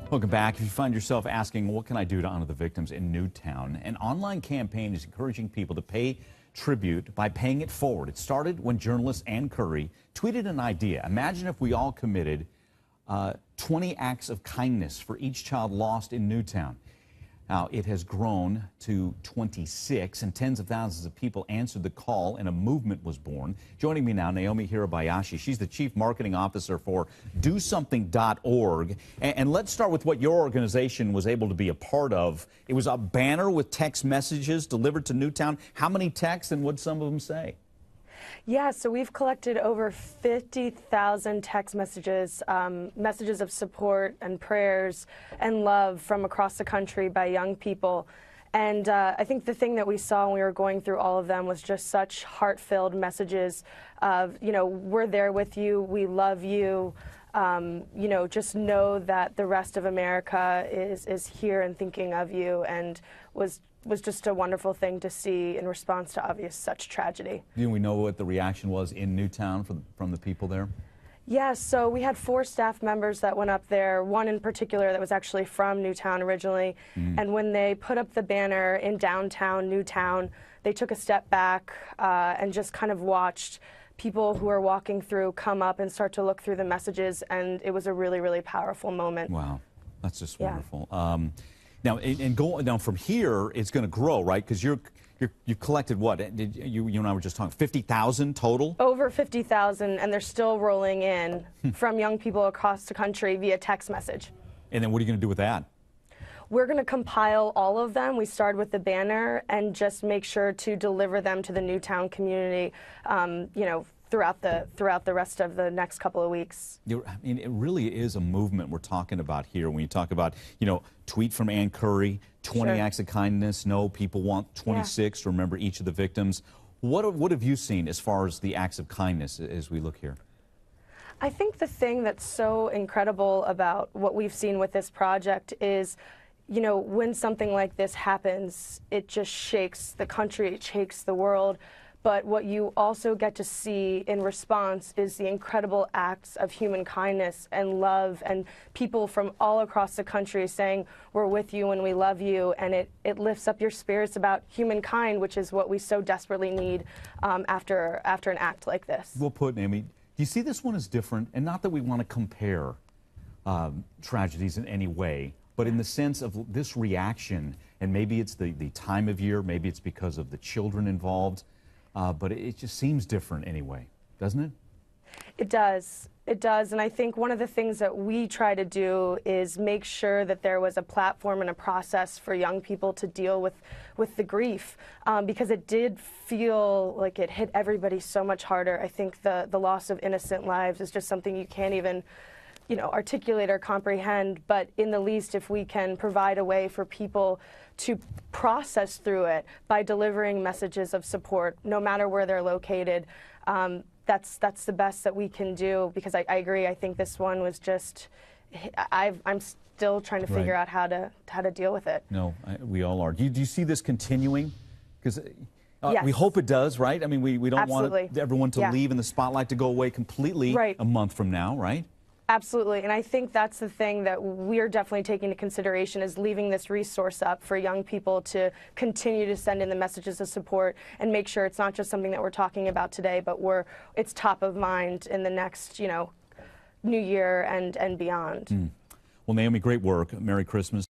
Welcome back. If you find yourself asking, what can I do to honor the victims in Newtown? An online campaign is encouraging people to pay tribute by paying it forward. It started when journalist Ann Curry tweeted an idea. Imagine if we all committed 20 acts of kindness for each child lost in Newtown. Now, it has grown to 26, and tens of thousands of people answered the call, and a movement was born. Joining me now, Naomi Hirabayashi. She's the Chief Marketing Officer for DoSomething.org. And let's start with what your organization was able to be a part of. It was a banner with text messages delivered to Newtown. How many texts, and what did some of them say? Yeah, so we've collected over 50,000 text messages, messages of support and prayers and love from across the country by young people. And I think the thing that we saw when we were going through all of them was just such heart-filled messages of, we're there with you, we love you, just know that the rest of America is here and thinking of you, and was just a wonderful thing to see in response to obvious such tragedy. Do we know what the reaction was in Newtown from the people there? Yeah, so we had 4 staff members that went up there, one in particular that was actually from Newtown originally, and when they put up the banner in downtown Newtown, they took a step back and just kind of watched people who are walking through come up and start to look through the messages, and it was a really, really powerful moment. Wow, that's just wonderful. Now from here, it's going to grow, right? Because you collected what? You and I were just talking 50,000 total. Over 50,000, and they're still rolling in from young people across the country via text message. And then what are you going to do with that? We're going to compile all of them. We started with the banner and just make sure to deliver them to the Newtown community, throughout the rest of the next couple of weeks. I mean, it really is a movement we're talking about here. When you talk about, tweet from Ann Curry, 20 acts of kindness. No, people want 26 to remember each of the victims. What have you seen as far as the acts of kindness as we look here? I think the thing that's so incredible about what we've seen with this project is, when something like this happens, it just shakes the country, it shakes the world. But what you also get to see in response is the incredible acts of human kindness and love, and people from all across the country saying, we're with you and we love you, and it lifts up your spirits about humankind, which is what we so desperately need after an act like this. Well put, Naomi. Do you see this one as different? And not that we want to compare tragedies in any way, but in the sense of this reaction, and maybe it's the time of year, maybe it's because of the children involved, but it just seems different anyway, doesn't it? It does. It does. And I think one of the things that we try to do is make sure that there was a platform and a process for young people to deal with the grief, because it did feel like it hit everybody so much harder. I think the loss of innocent lives is just something you can't even articulate or comprehend, but in the least, if we can provide a way for people to process through it by delivering messages of support, no matter where they're located, that's the best that we can do, because I agree, I think this one was just, I'm still trying to figure out how to deal with it. No, we all are. Do you see this continuing? Because we hope it does, right? I mean, we don't want everyone to leave and the spotlight to go away completely a month from now, right? Absolutely, and I think that's the thing that we're definitely taking into consideration, is leaving this resource up for young people to continue to send in the messages of support and make sure it's not just something that we're talking about today, but it's top of mind in the next, new year and beyond. Well, Naomi, great work. Merry Christmas.